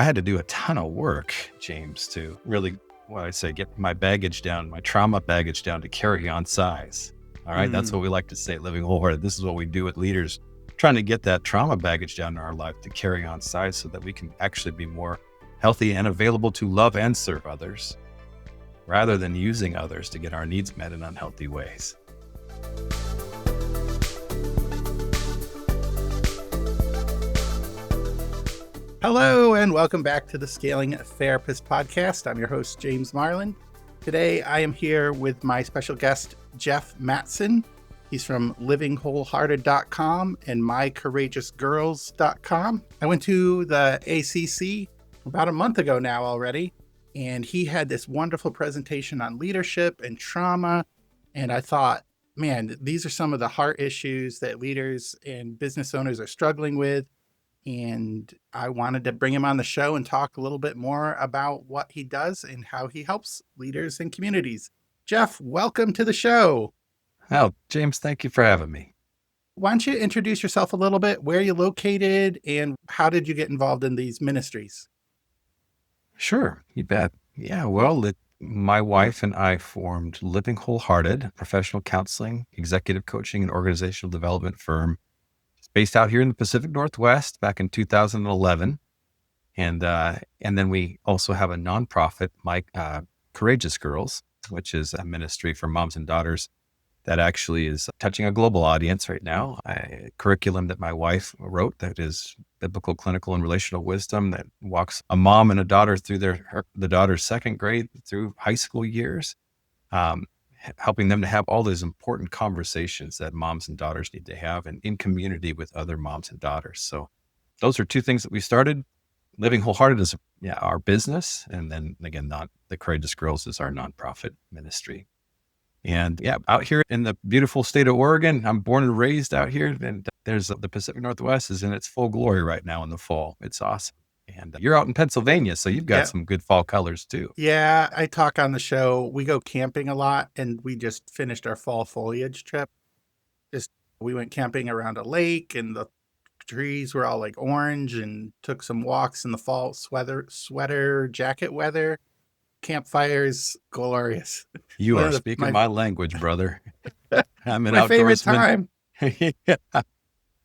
I had to do a ton of work, James, to really, get my baggage down, my trauma baggage down to carry on size. All right. That's what we like to say, Living Wholehearted. This is what we do with leaders, trying to get that trauma baggage down in our life to carry on size so that we can actually be more healthy and available to love and serve others, rather than using others to get our needs met in unhealthy ways. Hello, and welcome back to the Scaling Therapist Podcast. I'm your host, James Marlin. Today, I am here with my special guest, Jeff Mattson. He's from livingwholehearted.com and mycourageousgirls.com. I went to the ACC about a month ago now already, and he had this wonderful presentation on leadership and trauma. And I thought, man, these are some of the heart issues that leaders and business owners are struggling with. And I wanted to bring him on the show and talk a little bit more about what he does and how he helps leaders and communities. Jeff, welcome to the show. Oh, James, thank you for having me. Why don't you introduce yourself a little bit, where you're located, and how did you get involved in these ministries? Sure, you bet. Yeah, well, my wife and I formed Living Wholehearted, a professional counseling, executive coaching, and organizational development firm. It's based out here in the Pacific Northwest back in 2011. And then we also have a nonprofit, Courageous Girls, which is a ministry for moms and daughters that actually is touching a global audience right now. A curriculum that my wife wrote that is biblical, clinical, and relational wisdom that walks a mom and a daughter through the daughter's second grade through high school years, helping them to have all those important conversations that moms and daughters need to have and in community with other moms and daughters. So those are two things that we started. Living Wholehearted is our business. And then again, the Courageous Girls is our nonprofit ministry. And out here in the beautiful state of Oregon, I'm born and raised out here. And there's the Pacific Northwest is in its full glory right now in the fall. It's awesome. And you're out in Pennsylvania, so you've got some good fall colors too. Yeah, I talk on the show. We go camping a lot, and we just finished our fall foliage trip. We went camping around a lake, and the trees were all like orange, and took some walks in the fall sweater jacket weather. Campfires, glorious. You are speaking my language, brother. I'm an my outdoorsman. Favorite time.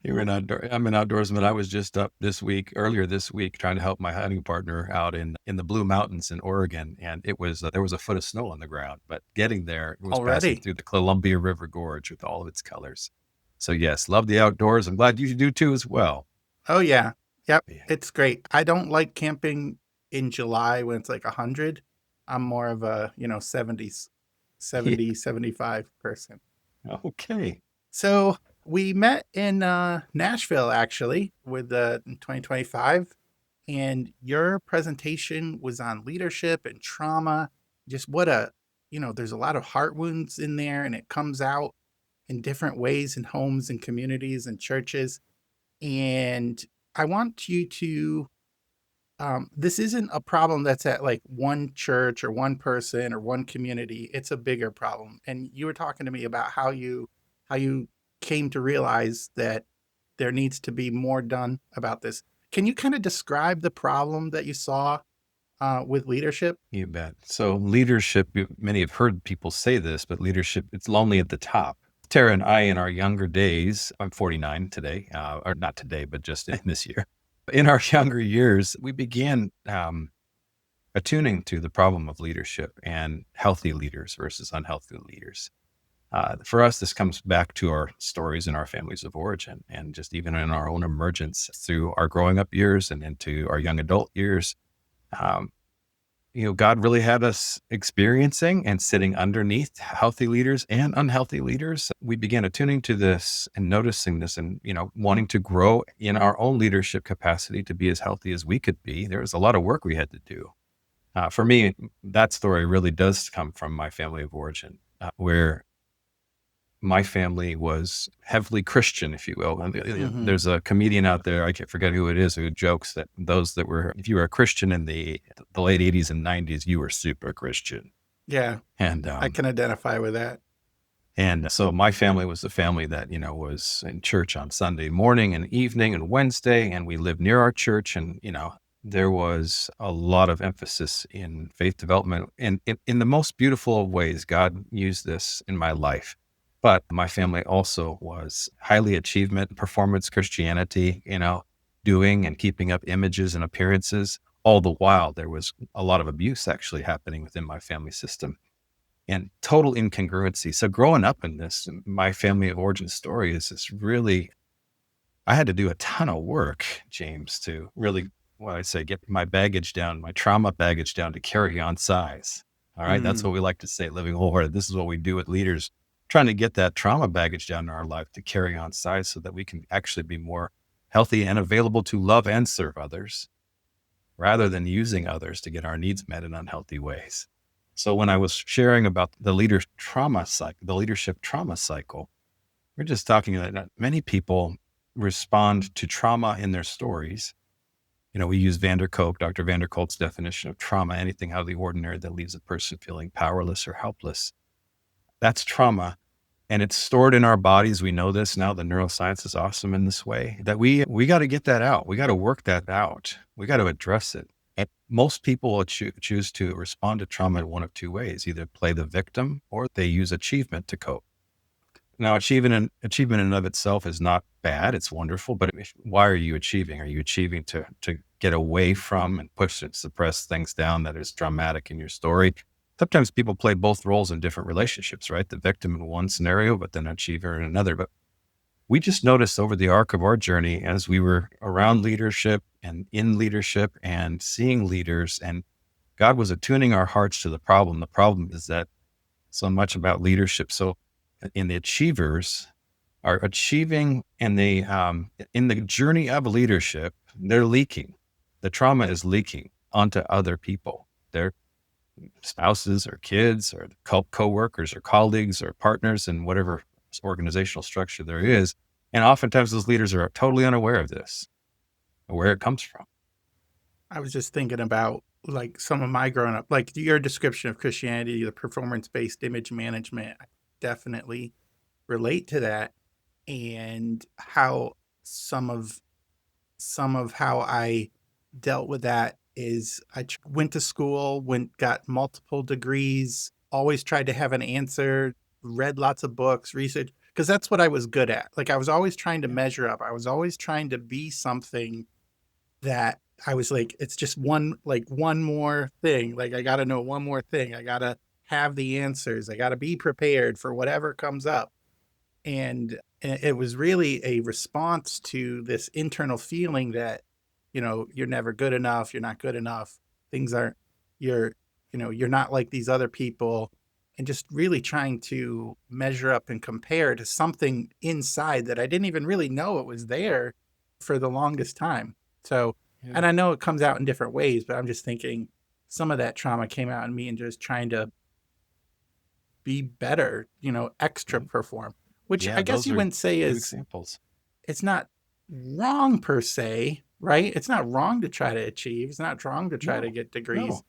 I'm an outdoorsman. I was just up earlier this week, trying to help my hunting partner out in the Blue Mountains in Oregon. And there was a foot of snow on the ground, but getting there, it was passing through the Columbia River Gorge with all of its colors. So yes, love the outdoors. I'm glad you do too as well. Oh yeah. Yep. Yeah. It's great. I don't like camping in July when it's like 100. I'm more of a, 75 person. Okay. So we met in Nashville, actually, in 2025. And your presentation was on leadership and trauma. Just there's a lot of heart wounds in there, and it comes out in different ways in homes and communities and churches. And I want you to this isn't a problem that's at like one church or one person or one community. It's a bigger problem. And you were talking to me about how you came to realize that there needs to be more done about this. Can you kind of describe the problem that you saw with leadership? You bet. So leadership, many have heard people say this, but leadership, it's lonely at the top. Tara and I, in our younger days, I'm 49 today, or not today, but just in this year. In our younger years, we began attuning to the problem of leadership and healthy leaders versus unhealthy leaders. For us, this comes back to our stories in our families of origin, and just even in our own emergence through our growing up years and into our young adult years. God really had us experiencing and sitting underneath healthy leaders and unhealthy leaders. We began attuning to this and noticing this and, wanting to grow in our own leadership capacity to be as healthy as we could be. There was a lot of work we had to do. For me, that story really does come from my family of origin, where my family was heavily Christian, if you will. And there's a comedian out there, I can't forget who it is, who jokes that if you were a Christian in the late 80s and 90s, you were super Christian. Yeah. And I can identify with that. And so my family was the family that, was in church on Sunday morning and evening and Wednesday. And we lived near our church. And, there was a lot of emphasis in faith development. And in the most beautiful of ways, God used this in my life. But my family also was highly achievement, performance Christianity, doing and keeping up images and appearances. All the while, there was a lot of abuse actually happening within my family system and total incongruency. So growing up in this, my family origin story is this really, I had to do a ton of work, James, to really, what I say, get my baggage down, my trauma baggage down to carry on size. All right. That's Mm. what we like to say at Living Wholehearted. This is what we do with leaders, trying to get that trauma baggage down in our life to carry on size so that we can actually be more healthy and available to love and serve others rather than using others to get our needs met in unhealthy ways. So when I was sharing about the leadership trauma cycle, we're just talking that many people respond to trauma in their stories. We use Dr. Van der Kolk's definition of trauma, anything out of the ordinary that leaves a person feeling powerless or helpless. That's trauma. And it's stored in our bodies. We know this now. The neuroscience is awesome in this way that we got to get that out. We got to work that out. We got to address it. And most people will choose to respond to trauma in one of two ways: either play the victim or they use achievement to cope. Now, achievement in and of itself is not bad. It's wonderful. But why are you achieving? Are you achieving to get away from and push and suppress things down that is traumatic in your story? Sometimes people play both roles in different relationships, right? The victim in one scenario, but then achiever in another. But we just noticed over the arc of our journey, as we were around leadership and in leadership and seeing leaders, and God was attuning our hearts to the problem. The problem is that so much about leadership. So in the achievers are achieving and they, in the journey of leadership, they're leaking. The trauma is leaking onto other people. Their spouses or kids or co-workers or colleagues or partners in whatever organizational structure there is. And oftentimes those leaders are totally unaware of this, where it comes from. I was just thinking about like some of my growing up, like your description of Christianity, the performance based image management. I definitely relate to that, and how some of how I dealt with that is went to school, got multiple degrees, always tried to have an answer, read lots of books, research, because that's what I was good at. Like I was always trying to Yeah. measure up. I was always trying to be something that I was like, it's just one more thing. Like I got to know one more thing. I got to have the answers. I got to be prepared for whatever comes up. And it was really a response to this internal feeling that, you're never good enough. You're not good enough. Things aren't, you're, you're not like these other people. And just really trying to measure up and compare to something inside that I didn't even really know it was there for the longest time. So, Yeah. and I know it comes out in different ways, but I'm just thinking some of that trauma came out in me and just trying to be better, extra Mhm. perform, which Yeah, I guess those you are wouldn't say good is, examples. it's not wrong per se, right? It's not wrong to try to achieve. It's not wrong to try to No, get degrees, no,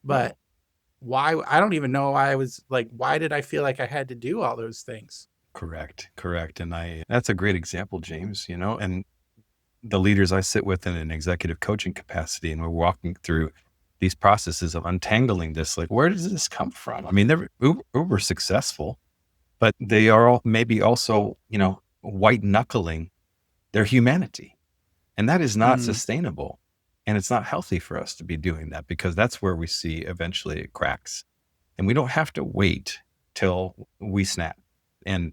but no. why? I don't even know why I was like, why did I feel like I had to do all those things? Correct, correct. And that's a great example, James, and the leaders I sit with in an executive coaching capacity, and we're walking through these processes of untangling this, like, where does this come from? I mean, they're uber successful, but they are all maybe also, white knuckling their humanity. And that is not Mm, sustainable. And it's not healthy for us to be doing that, because that's where we see eventually it cracks. And we don't have to wait till we snap. And,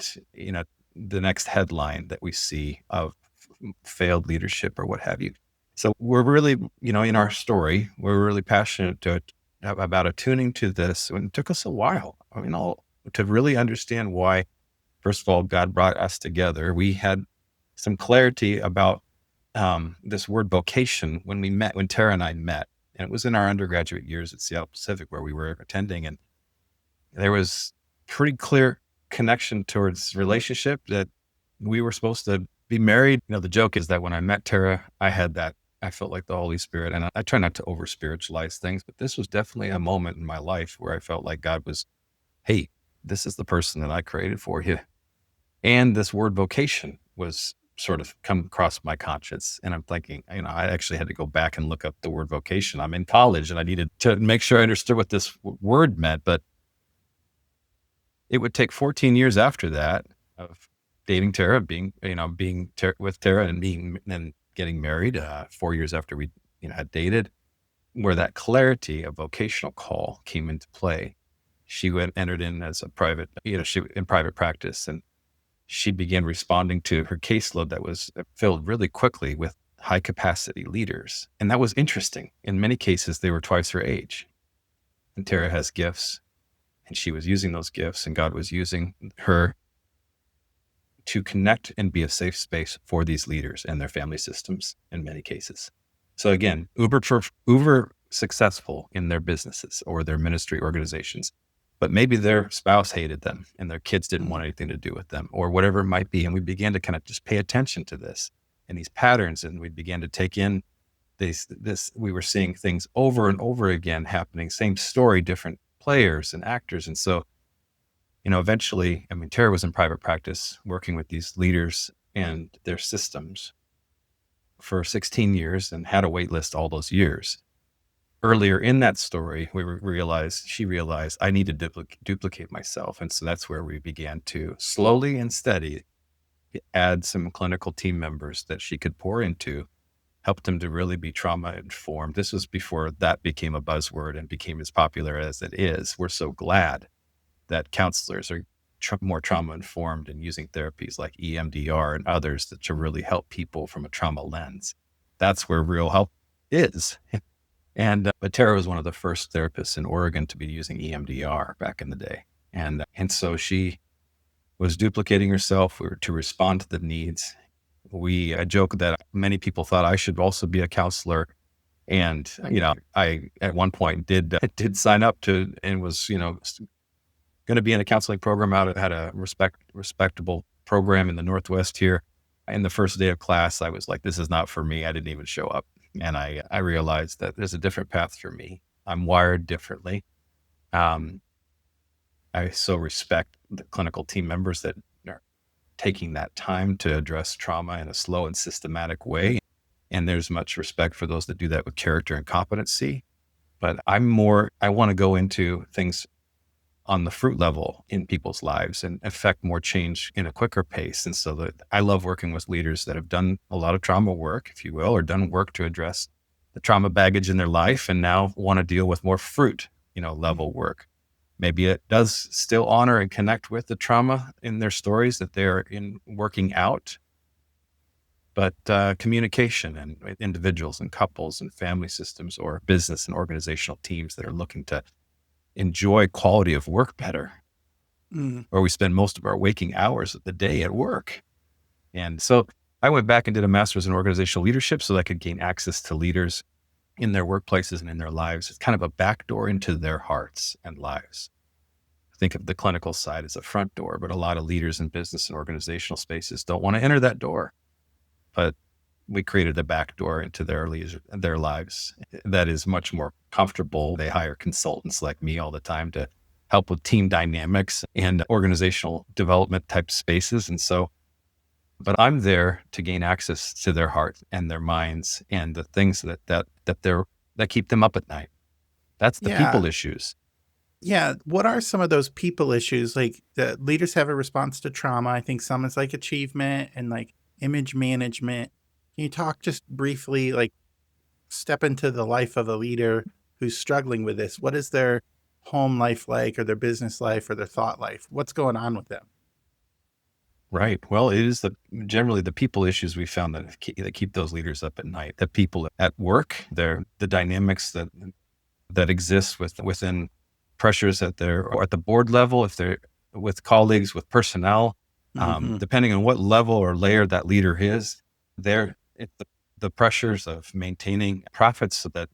the next headline that we see of failed leadership or what have you. So we're really, in our story, we're really passionate about attuning to this. And it took us a while, to really understand why. First of all, God brought us together. We had some clarity about this word vocation when Tara and I met. And it was in our undergraduate years at Seattle Pacific where we were attending. And there was pretty clear connection towards relationship, that we were supposed to be married. The joke is that when I met Tara, I felt like the Holy Spirit, and I try not to over spiritualize things, but this was definitely a moment in my life where I felt like God was, hey, this is the person that I created for you. And this word vocation was sort of come across my conscience. And I'm thinking, I actually had to go back and look up the word vocation. I'm in college and I needed to make sure I understood what this word meant. But it would take 14 years after that of dating Tara, with Tara and getting married, 4 years after we, had dated, where that clarity of vocational call came into play. She entered in as a private, in private practice, and she began responding to her caseload that was filled really quickly with high capacity leaders. And that was interesting. In many cases, they were twice her age. And Tara has gifts, and she was using those gifts, and God was using her to connect and be a safe space for these leaders and their family systems in many cases. So again, uber successful in their businesses or their ministry organizations, but maybe their spouse hated them and their kids didn't want anything to do with them or whatever it might be. And we began to kind of just pay attention to this and these patterns. And we began to take in we were seeing things over and over again happening, same story, different players and actors. And so, eventually, Tara was in private practice working with these leaders and their systems for 16 years and had a wait list all those years. Earlier in that story, she realized I need to duplicate myself. And so that's where we began to slowly and steady add some clinical team members that she could pour into, help them to really be trauma informed. This was before that became a buzzword and became as popular as it is. We're so glad that counselors are more trauma informed and using therapies like EMDR and others to really help people from a trauma lens. That's where real help is. But Tara was one of the first therapists in Oregon to be using EMDR back in the day. And so she was duplicating herself to respond to the needs. I joke that many people thought I should also be a counselor. And, I, at one point did sign up to, and was, going to be in a counseling program had a respectable program in the Northwest here. In the first day of class, I was like, this is not for me. I didn't even show up. And I realized that there's a different path for me. I'm wired differently. I so respect the clinical team members that are taking that time to address trauma in a slow and systematic way. And there's much respect for those that do that with character and competency. But I want to go into things on the fruit level in people's lives and affect more change in a quicker pace. And so I love working with leaders that have done a lot of trauma work, if you will, or done work to address the trauma baggage in their life and now want to deal with more fruit, level work. Maybe it does still honor and connect with the trauma in their stories that they're in working out, but communication and individuals and couples and family systems or business and organizational teams that are looking to enjoy quality of work better, where we spend most of our waking hours of the day at work. And so I went back and did a master's in organizational leadership so that I could gain access to leaders in their workplaces and in their lives. It's kind of a backdoor into their hearts and lives. Think of the clinical side as a front door, but a lot of leaders in business and organizational spaces don't want to enter that door. But we created a back door into their lives that is much more comfortable. They hire consultants like me all the time to help with team dynamics and organizational development type spaces. And so, but I'm there to gain access to their heart and their minds and the things that keep them up at night. That's the people issues. Yeah. What are some of those people issues? Like the leaders have a response to trauma. I think some is like achievement and like image management. Can you talk just briefly, like step into the life of a leader who's struggling with this? What is their home life like, or their business life, or their thought life? What's going on with them? Right. Well, it is generally the people issues we found that keep those leaders up at night. The people at work, the dynamics that exist within pressures or at the board level, if they're with colleagues, with personnel, depending on what level or layer that leader is, the pressures of maintaining profits so that,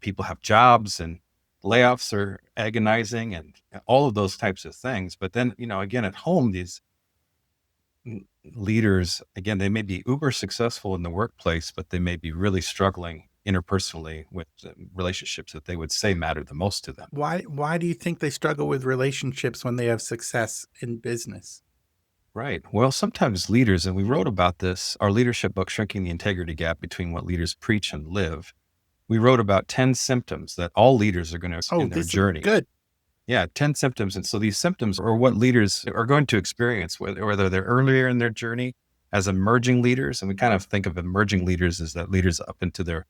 people have jobs and layoffs are agonizing and all of those types of things. But then, again, at home, these leaders, again, they may be uber successful in the workplace, but they may be really struggling interpersonally with relationships that they would say matter the most to them. Why do you think they struggle with relationships when they have success in business? Right. Well, sometimes leaders, and we wrote about this, our leadership book, Shrinking the Integrity Gap Between What Leaders Preach and Live. We wrote about 10 symptoms that all leaders are going to Oh, in their this is journey. good. Yeah, 10 symptoms. And so these symptoms are what leaders are going to experience, whether they're earlier in their journey as emerging leaders. And we kind of think of emerging leaders as that leaders up into their,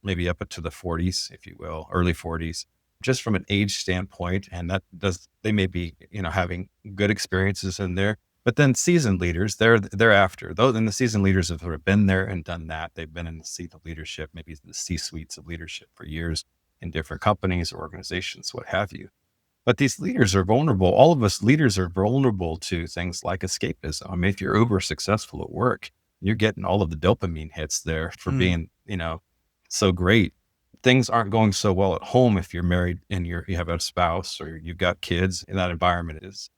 maybe up into the 40s, if you will, early 40s, just from an age standpoint. And that does, they may be, having good experiences in there. But then seasoned leaders, they're after. Those, and the seasoned leaders have sort of been there and done that. They've been in the seat of leadership, maybe the C-suites of leadership for years in different companies or organizations, what have you. But these leaders are vulnerable. All of us leaders are vulnerable to things like escapism. I mean, if you're uber successful at work, you're getting all of the dopamine hits there for Mm. being, so great. Things aren't going so well at home if you're married and you have a spouse or you've got kids, and that environment is,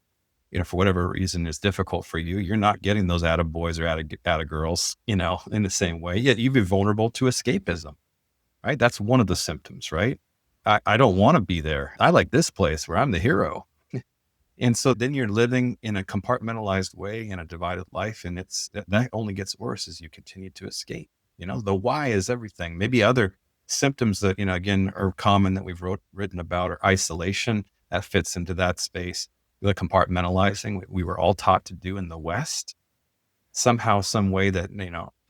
for whatever reason is difficult for you. You're not getting those attaboys or attagirls, in the same way. Yet you'd be vulnerable to escapism, right? That's one of the symptoms, right? I don't want to be there. I like this place where I'm the hero. And so then you're living in a compartmentalized way in a divided life. And that only gets worse as you continue to escape. The why is everything. Maybe other symptoms that, again, are common that we've written about are isolation. That fits into that space. The compartmentalizing we were all taught to do in the West. Somehow, some way that,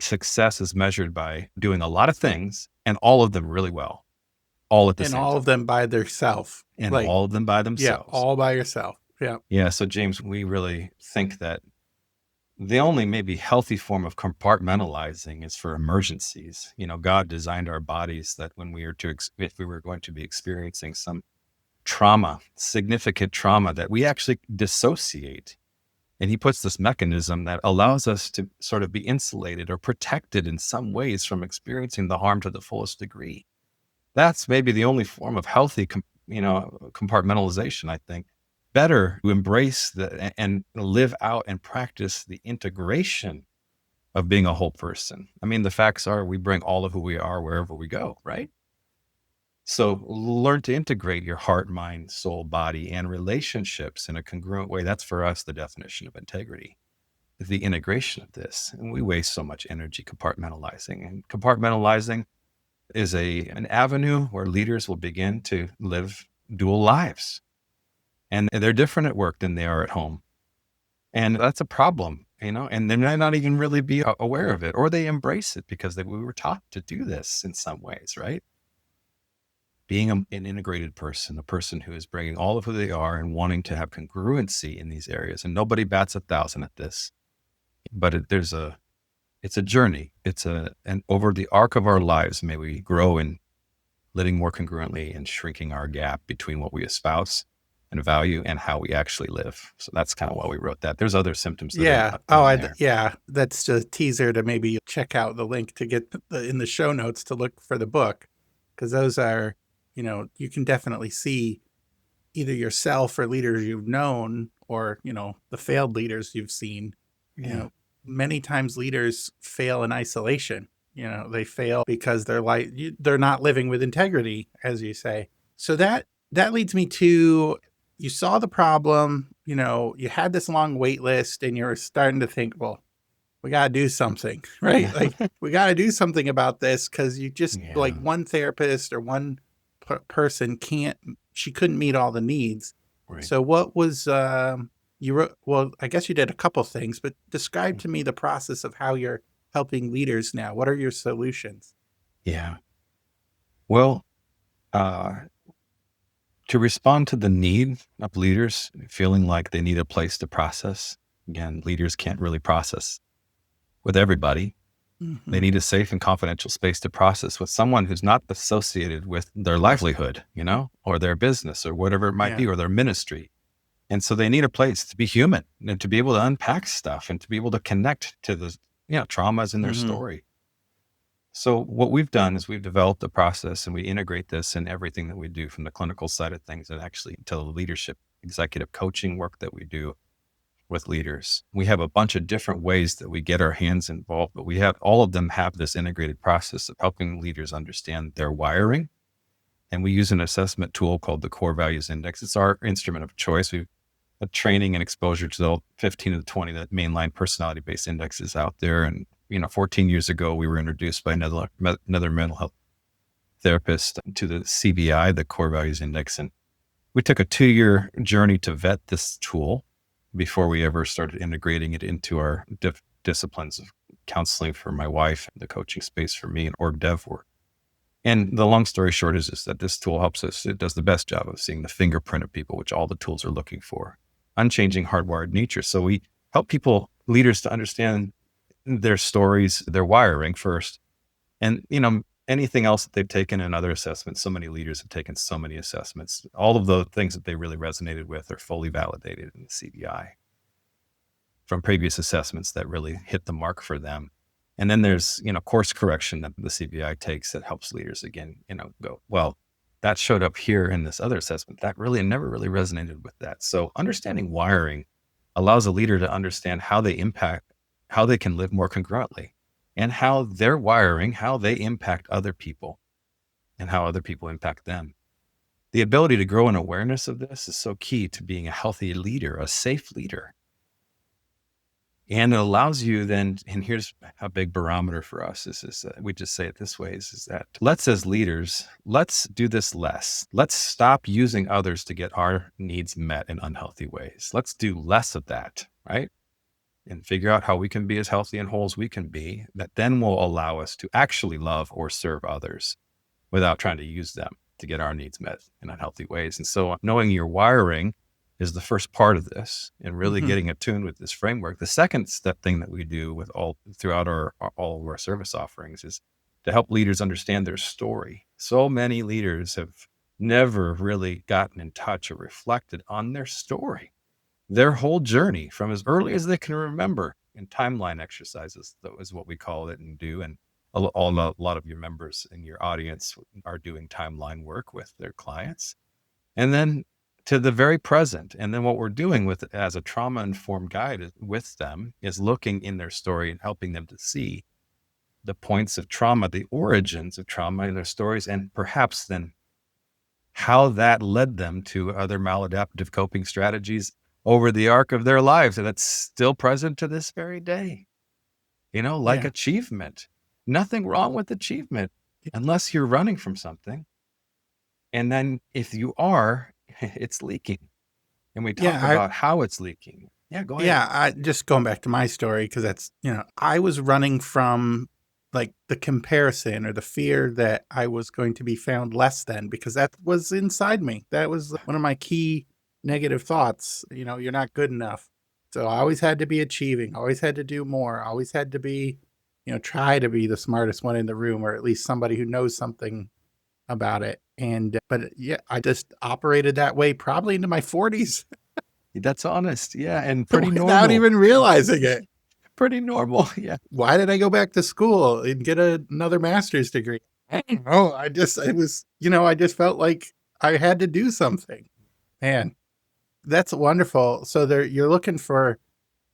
success is measured by doing a lot of things and all of them really well, all at the And same all of time, them by themselves. and Like, all of them by yeah, themselves. all by yourself. Yeah. Yeah. So, James, we really think that the only maybe healthy form of compartmentalizing is for emergencies. God designed our bodies that when we are if we were going to be experiencing some trauma, significant trauma, that we actually dissociate. And he puts this mechanism that allows us to sort of be insulated or protected in some ways from experiencing the harm to the fullest degree. That's maybe the only form of healthy, compartmentalization, I think. Better to embrace and live out and practice the integration of being a whole person. I mean, the facts are we bring all of who we are wherever we go, right? So learn to integrate your heart, mind, soul, body, and relationships in a congruent way. That's for us the definition of integrity, the integration of this. And we waste so much energy compartmentalizing. And compartmentalizing is an avenue where leaders will begin to live dual lives. And they're different at work than they are at home. And that's a problem, and they might not even really be aware of it, or they embrace it because we were taught to do this in some ways, right? Being an integrated person, a person who is bringing all of who they are and wanting to have congruency in these areas. And nobody bats 1,000 at this, but it's a journey. And over the arc of our lives, may we grow in living more congruently and shrinking our gap between what we espouse and value and how we actually live. So that's kind of why we wrote that. There's other symptoms that are Yeah. Oh, in there. yeah. That's a teaser to maybe check out the link to get in the show notes to look for the book. Cause those are, you can definitely see either yourself or leaders you've known or, the failed leaders you've seen. Yeah. Many times leaders fail in isolation. They fail because they're not living with integrity, as you say. So that leads me to, you saw the problem, you had this long wait list and you're starting to think, well, we got to do something, right? Like we got to do something about this because you just like Yeah. one therapist or one person she couldn't meet all the needs. Right. So what was, you wrote, well, I guess you did a couple things, but describe to me the process of how you're helping leaders now. What are your solutions? Yeah. Well, uh, to respond to the need of leaders feeling like they need a place to process, again, leaders can't really process with everybody. They Mm-hmm. need a safe and confidential space to process with someone who's not associated with their livelihood, or their business or whatever it might Yeah. be, or their ministry. And so they need a place to be human and to be able to unpack stuff and to be able to connect to the, traumas in their Mm-hmm. story. So what we've done is we've developed a process and we integrate this in everything that we do, from the clinical side of things and actually to the leadership, executive coaching work that we do with leaders. We have a bunch of different ways that we get our hands involved, but all of them have this integrated process of helping leaders understand their wiring. And we use an assessment tool called the Core Values Index. It's our instrument of choice. a training and exposure to the 15 to the 20 that mainline personality-based indexes out there. And 14 years ago, we were introduced by another mental health therapist to the CVI, the Core Values Index, and we took a 2-year journey to vet this tool before we ever started integrating it into our disciplines of counseling for my wife, the coaching space for me, and org dev work. And the long story short is that this tool helps us. It does the best job of seeing the fingerprint of people, which all the tools are looking for, unchanging hardwired nature. So we help leaders to understand their stories, their wiring first. And, anything else that they've taken in other assessments, so many leaders have taken so many assessments. All of the things that they really resonated with are fully validated in the CBI from previous assessments that really hit the mark for them. And then there's, course correction that the CBI takes that helps leaders again, go, well, that showed up here in this other assessment. That really never really resonated with that. So understanding wiring allows a leader to understand how they can live more congruently, and how their wiring, how they impact other people and how other people impact them. The ability to grow an awareness of this is so key to being a healthy leader, a safe leader. And it allows you then, and here's a big barometer for us, we just say it this way, is that let's, as leaders, let's do this less. Let's stop using others to get our needs met in unhealthy ways. Let's do less of that, right? And figure out how we can be as healthy and whole as we can be, that then will allow us to actually love or serve others without trying to use them to get our needs met in unhealthy ways. And so knowing your wiring is the first part of this, and really getting attuned with this framework. The second step thing that we do throughout all of our service offerings is to help leaders understand their story. So many leaders have never really gotten in touch or reflected on their story, their whole journey from as early as they can remember, in timeline exercises. That is what we call it and do. And a lot of your members in your audience are doing timeline work with their clients. And then to the very present. And then what we're doing as a trauma-informed guide with them is looking in their story and helping them to see the points of trauma, the origins of trauma in their stories, and perhaps then how that led them to other maladaptive coping strategies over the arc of their lives. And that's still present to this very day. Like achievement. Nothing wrong with achievement unless you're running from something. And then if you are, it's leaking. And we talk about how it's leaking. Yeah, go ahead. Yeah, I just going back to my story, because that's, I was running from like the comparison or the fear that I was going to be found less than, because that was inside me. That was one of my key negative thoughts. You're not good enough. So I always had to be achieving, always had to do more, always had to be, try to be the smartest one in the room, or at least somebody who knows something about it. And, but yeah, I just operated that way probably into my 40s. That's honest. Yeah. And pretty normal. Without even realizing it. Pretty normal. Yeah. Why did I go back to school and get another master's degree? I just felt like I had to do something. Man, that's wonderful. So you're looking for,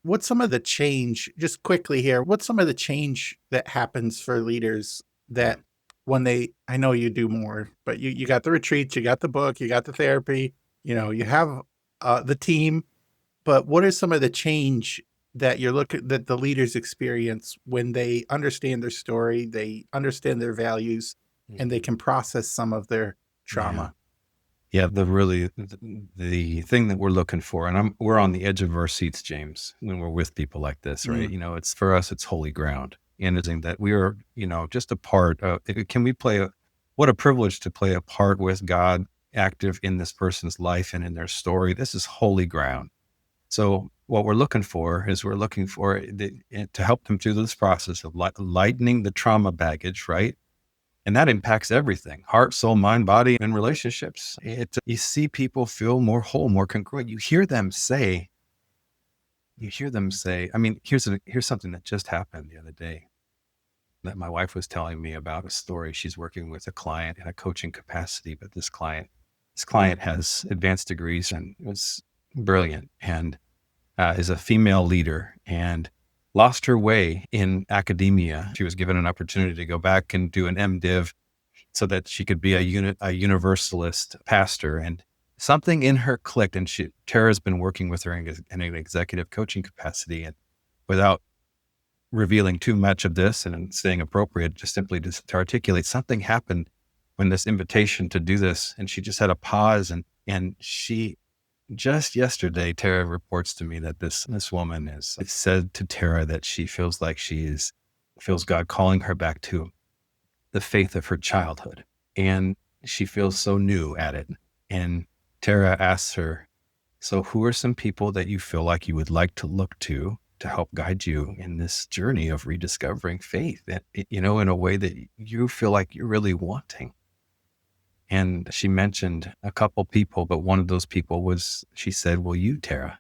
what's some of the change, just quickly here, what's some of the change that happens for leaders that when I know you do more, but you got the retreats, you got the book, you got the therapy, you have the team, but what are some of the change that that the leaders experience when they understand their story, they understand their values, and they can process some of their trauma? Yeah, the thing that we're looking for, and we're on the edge of our seats, James, when we're with people like this, right? It's for us, it's holy ground. And it's that we are, just a part of, what a privilege to play a part with God active in this person's life and in their story. This is holy ground. So what we're looking for is to help them through this process of lightening the trauma baggage, right? And that impacts everything: heart, soul, mind, body, and relationships. You see people feel more whole, more congruent. You hear them say, I mean, here's something that just happened the other day that my wife was telling me about, a story. She's working with a client in a coaching capacity, but this client has advanced degrees and was brilliant, and is a female leader, and lost her way in academia. She was given an opportunity to go back and do an MDiv so that she could be a universalist pastor, and something in her clicked, and Tara's been working with her in an executive coaching capacity, and without revealing too much of this and staying appropriate, just simply to articulate, something happened when this invitation to do this, and she just had a pause, and she just yesterday, Tara reports to me that this woman is said to Tara that she feels like feels God calling her back to the faith of her childhood, and she feels so new at it. And Tara asks her, so who are some people that you feel like you would like to look to help guide you in this journey of rediscovering faith, that, in a way that you feel like you're really wanting? And she mentioned a couple people, but one of those people was, she said, well, you, Tara.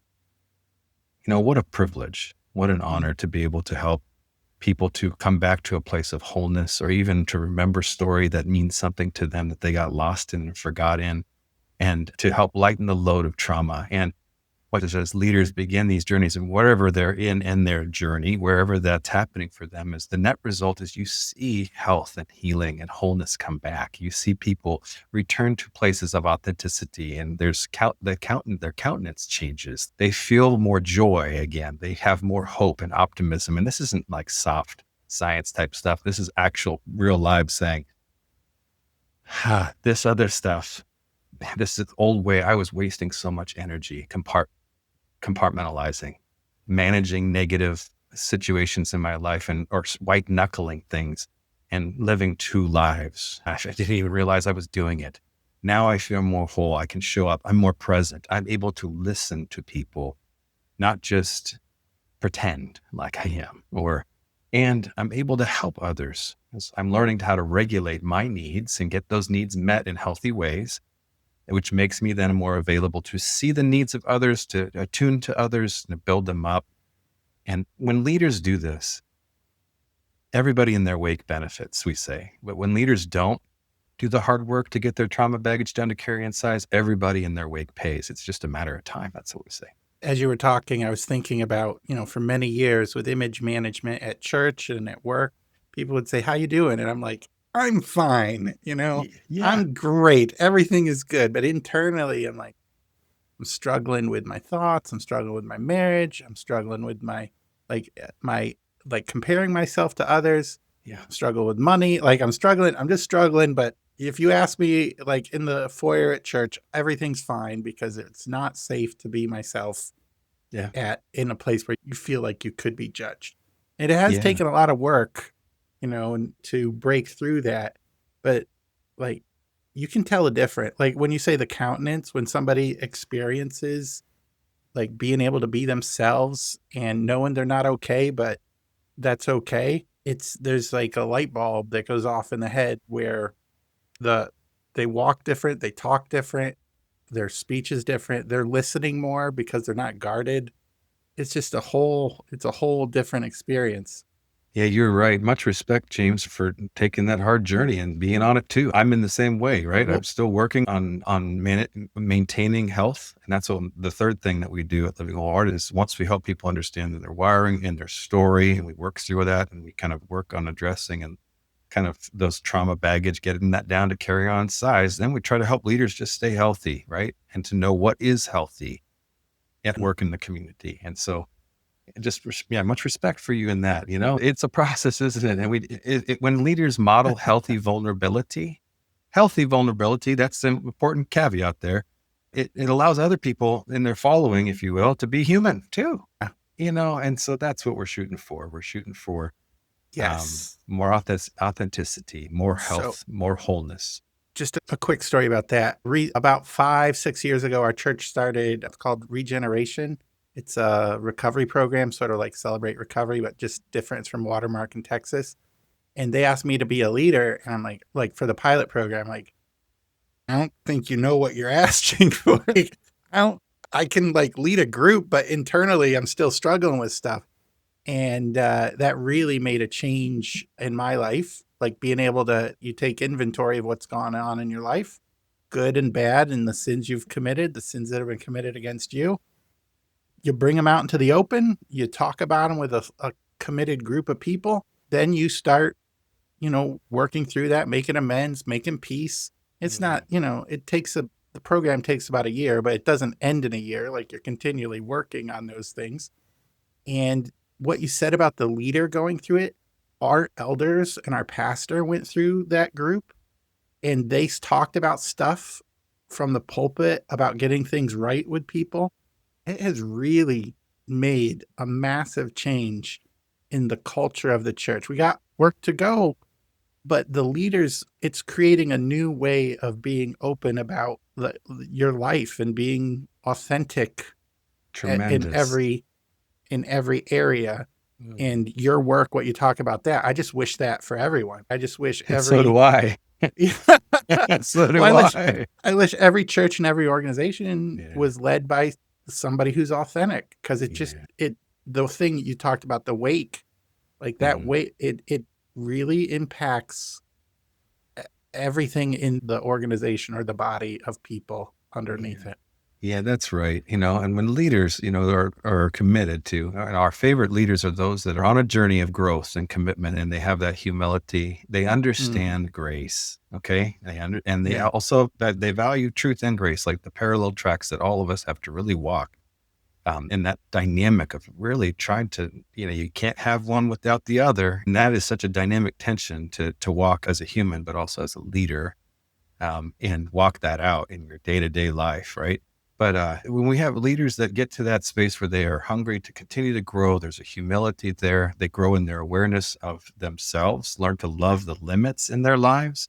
What a privilege, what an Mm. honor to be able to help people to come back to a place of wholeness, or even to remember story that means something to them that they got lost in and forgot in, and to help lighten the load of trauma. And as leaders begin these journeys, and wherever they're in their journey, wherever that's happening for them, is the net result is you see health and healing and wholeness come back. You see people return to places of authenticity, and their countenance changes. They feel more joy again. They have more hope and optimism. And this isn't like soft science type stuff. This is actual real lives saying, this other stuff, this is old way. I was wasting so much energy compartmentalizing, managing negative situations in my life, or white knuckling things, and living two lives. I didn't even realize I was doing it. Now I feel more whole. I can show up. I'm more present. I'm able to listen to people, not just pretend like I am, and I'm able to help others. I'm learning how to regulate my needs and get those needs met in healthy ways, which makes me then more available to see the needs of others, to attune to others, and to build them up. And when leaders do this, everybody in their wake benefits, we say. But when leaders don't do the hard work to get their trauma baggage down to carry-on size, everybody in their wake pays. It's just a matter of time. That's what we say. As you were talking, I was thinking about, for many years with image management at church and at work, people would say, how you doing? And I'm like, I'm fine. Yeah. I'm great. Everything is good. But internally, I'm like, I'm struggling with my thoughts. I'm struggling with my marriage. I'm struggling with my comparing myself to others. Yeah. I struggle with money. I'm struggling. I'm just struggling. But if you ask me, in the foyer at church, everything's fine because it's not safe to be myself Yeah. in a place where you feel like you could be judged. And it has Yeah. taken a lot of work, and to break through that. But like you can tell a difference. Like when you say the countenance, when somebody experiences being able to be themselves and knowing they're not okay, but that's okay. There's a light bulb that goes off in the head where they walk different, they talk different, their speech is different, they're listening more because they're not guarded. It's a whole different experience. Yeah, you're right. Much respect, James, for taking that hard journey and being on it too. I'm in the same way, right? Well, I'm still working on maintaining health, and that's the third thing that we do at Living Wholehearted is, once we help people understand their wiring and their story, and we work through that, and we kind of work on addressing and kind of those trauma baggage, getting that down to carry on size. Then we try to help leaders just stay healthy, right, and to know what is healthy at work in the community. And so, just much respect for you in that. It's a process, isn't it? And when leaders model healthy vulnerability, that's an important caveat there. It allows other people in their following, if you will, to be human too. And so that's what we're shooting for. We're shooting for yes. more authenticity, more So health, more wholeness. just a quick story about that. About 5, 6 years ago, our church started, it's called Regeneration. It's a recovery program, sort of like Celebrate Recovery, but just different. It's from Watermark in Texas. And they asked me to be a leader. And I'm like for the pilot program, I don't think you know what you're asking for. I don't, I can lead a group, but internally I'm still struggling with stuff. And that really made a change in my life. Being able to, you take inventory of what's gone on in your life, good and bad, and the sins you've committed, the sins that have been committed against you. You bring them out into the open. You talk about them with a committed group of people. Then you start, working through that, making amends, making peace. It's not, it takes the program takes about a year, but it doesn't end in a year. Like, you're continually working on those things. And what you said about the leader going through it, our elders and our pastor went through that group, and they talked about stuff from the pulpit about getting things right with people. It has really made a massive change in the culture of the church. We got work to go, but the leaders, it's creating a new way of being open about your life and being authentic in Tremendous. every area. Mm. And your work, what you talk about that, I just wish that for everyone. I just wish So every do I. So well, do I. I wish every church and every organization Yeah. was led by somebody who's authentic, because Yeah. it the thing you talked about, the wake, like that Mhm. weight, it really impacts everything in the organization or the body of people underneath Yeah. it. Yeah, that's right. And when leaders, are committed to, and our favorite leaders are those that are on a journey of growth and commitment, and they have that humility. They Mm, understand grace. Okay. And they yeah. also, that they value truth and grace, like the parallel tracks that all of us have to really walk. In that dynamic of really trying to, you can't have one without the other. And that is such a dynamic tension to walk as a human, but also as a leader, and walk that out in your day to day life, right? But when we have leaders that get to that space where they are hungry to continue to grow, there's a humility there. They grow in their awareness of themselves, learn to love the limits in their lives.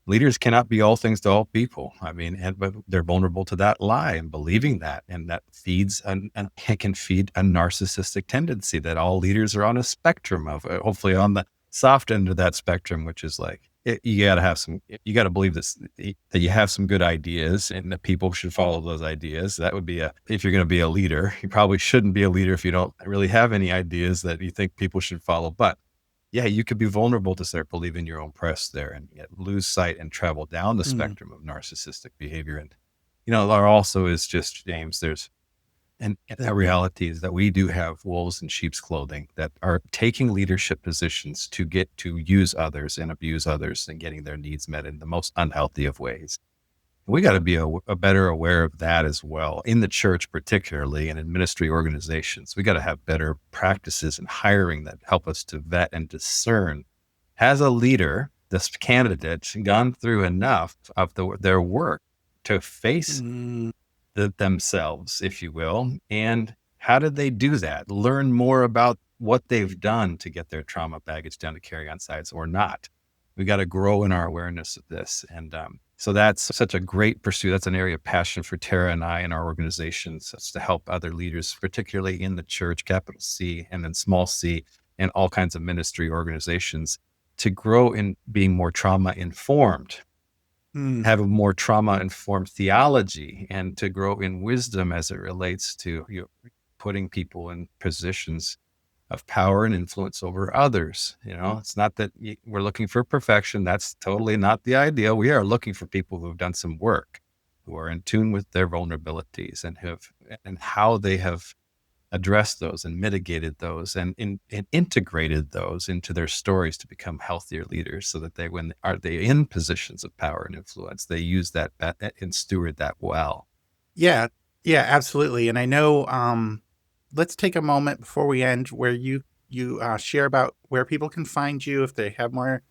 Leaders cannot be all things to all people. I mean, but they're vulnerable to that lie and believing that, and that feeds and it can feed a narcissistic tendency that all leaders are on a spectrum of. Hopefully, on the soft end of that spectrum, which is like you got to have some. You got to believe this, that you have some good ideas and that people should follow those ideas. That would be if you're going to be a leader, you probably shouldn't be a leader if you don't really have any ideas that you think people should follow. But yeah, you could be vulnerable to start believing your own press there and yet lose sight and travel down the Mm, spectrum of narcissistic behavior. And, there also is just, James, and that reality is that we do have wolves in sheep's clothing that are taking leadership positions to get to use others and abuse others and getting their needs met in the most unhealthy of ways. We got to be a better aware of that as well in the church, particularly, and in ministry organizations. We got to have better practices in hiring that help us to vet and discern. Has a leader, this candidate, gone through enough of their work to face mm, themselves, if you will? And how did they do that? Learn more about what they've done to get their trauma baggage down to carry on sites or not. We got to grow in our awareness of this. And so that's such a great pursuit. That's an area of passion for Tara and I and our organizations. That's to help other leaders, particularly in the church, capital C, and then small c, and all kinds of ministry organizations, to grow in being more trauma informed, mm. have a more trauma informed theology, and to grow in wisdom as it relates to putting people in positions of power and influence over others. It's not that we're looking for perfection. That's totally not the idea. We are looking for people who have done some work, who are in tune with their vulnerabilities and how they have addressed those and mitigated those and integrated those into their stories to become healthier leaders, so that when are they in positions of power and influence, they use that and steward that well. Yeah, yeah, absolutely. And I know, let's take a moment before we end where you share about where people can find you if they have more,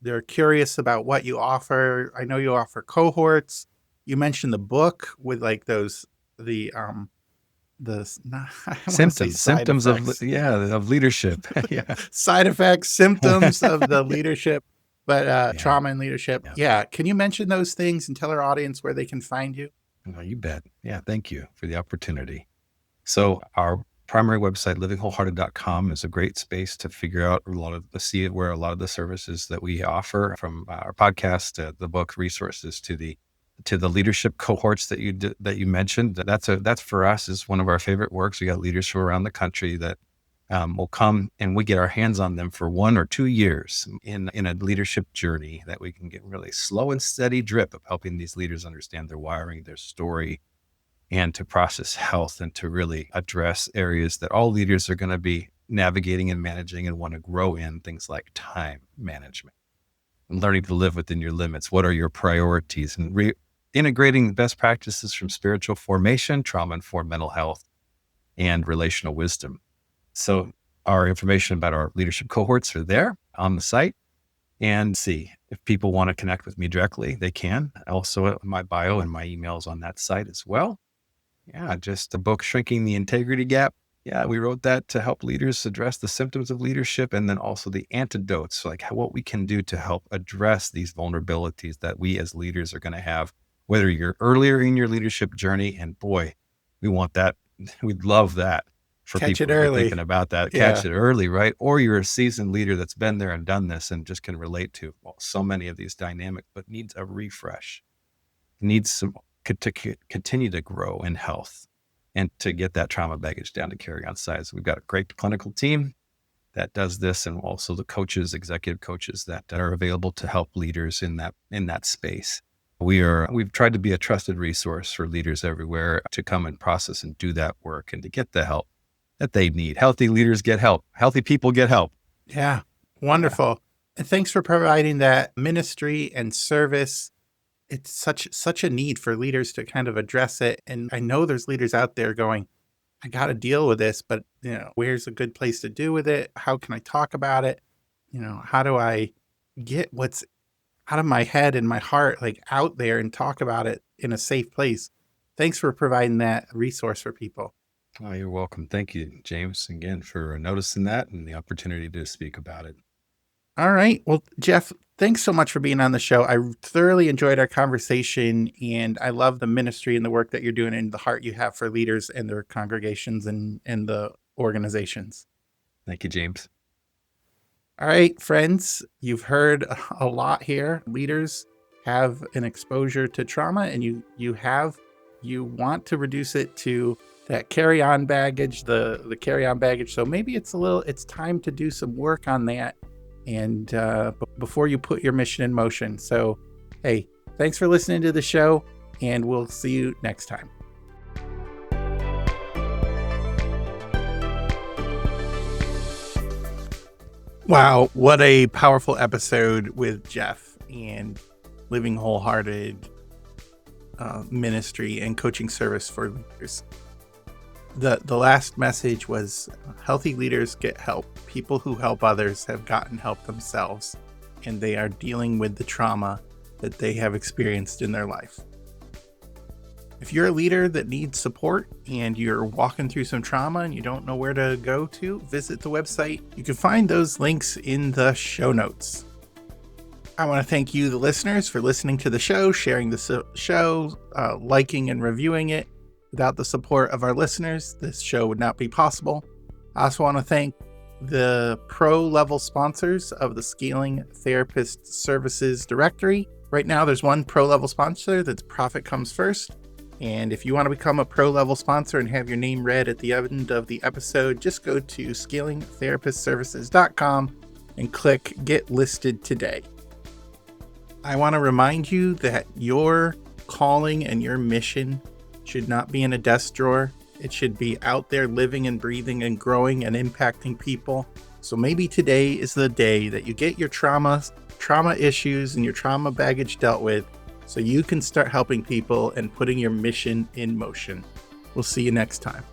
they're curious about what you offer. I know you offer cohorts. You mentioned the book with like those the I want to say side Symptoms of, effects, yeah, of leadership. Yeah. side effects, symptoms of the leadership, but Yeah. trauma and leadership. Yeah. Yeah, can you mention those things and tell our audience where they can find you? No, you bet. Yeah. Thank you for the opportunity. So our primary website, livingwholehearted.com, is a great space to figure out see where a lot of the services that we offer, from our podcast, the book resources, to the leadership cohorts that you mentioned. That's for us is one of our favorite works. We got leaders from around the country that will come, and we get our hands on them for 1 or 2 years in a leadership journey that we can get really slow and steady drip of helping these leaders understand their wiring, their story, and to process health, and to really address areas that all leaders are going to be navigating and managing and want to grow in, things like time management and learning to live within your limits. What are your priorities? And integrating the best practices from spiritual formation, trauma-informed mental health, and relational wisdom. So our information about our leadership cohorts are there on the site. And see, if people want to connect with me directly, they can. Also, my bio and my emails on that site as well. Yeah, just the book, Shrinking the Integrity Gap. Yeah, we wrote that to help leaders address the symptoms of leadership and then also the antidotes, like what we can do to help address these vulnerabilities that we as leaders are going to have, whether you're earlier in your leadership journey. And boy, we want that. We'd love that for Catch it people who are thinking early. about that. Catch Yeah. it early, right? Or you're a seasoned leader that's been there and done this and just can relate to so many of these dynamics, but needs a refresh, needs some to continue to grow in health and to get that trauma baggage down to carry on size. We've got a great clinical team that does this, and also the coaches, executive coaches that are available to help leaders in that space. We've tried to be a trusted resource for leaders everywhere to come and process and do that work and to get the help that they need. Healthy leaders get help. Healthy people get help. Yeah. Yeah. Wonderful. And thanks for providing that ministry and service. It's such a need for leaders to kind of address it. And I know there's leaders out there going, I got to deal with this, but where's a good place to do with it? How can I talk about it? How do I get what's out of my head and my heart, like out there, and talk about it in a safe place? Thanks for providing that resource for people. Oh, you're welcome. Thank you, James, again, for noticing that and the opportunity to speak about it. All right. Well, Jeff, thanks so much for being on the show. I thoroughly enjoyed our conversation, and I love the ministry and the work that you're doing and the heart you have for leaders and their congregations and the organizations. Thank you, James. All right, friends, you've heard a lot here. Leaders have an exposure to trauma, and you want to reduce it to that carry-on baggage, the carry-on baggage. So maybe it's time to do some work on that, and before you put your mission in motion. So, hey, thanks for listening to the show, and we'll see you next time. Wow, what a powerful episode with Jeff and Living Wholehearted ministry and coaching service for leaders. The last message was healthy leaders get help. People who help others have gotten help themselves, and they are dealing with the trauma that they have experienced in their life. If you're a leader that needs support and you're walking through some trauma and you don't know where to go to, visit the website. You can find those links in the show notes. I want to thank you, the listeners, for listening to the show, sharing the show, liking and reviewing it. Without the support of our listeners, this show would not be possible. I also want to thank the pro-level sponsors of the Scaling Therapist Services Directory. Right now, there's one pro-level sponsor that's Profit Comes First. And if you want to become a pro-level sponsor and have your name read at the end of the episode, just go to scalingtherapistservices.com and click Get Listed Today. I want to remind you that your calling and your mission should not be in a desk drawer. It should be out there living and breathing and growing and impacting people. So maybe today is the day that you get your trauma issues and your trauma baggage dealt with, so you can start helping people and putting your mission in motion. We'll see you next time.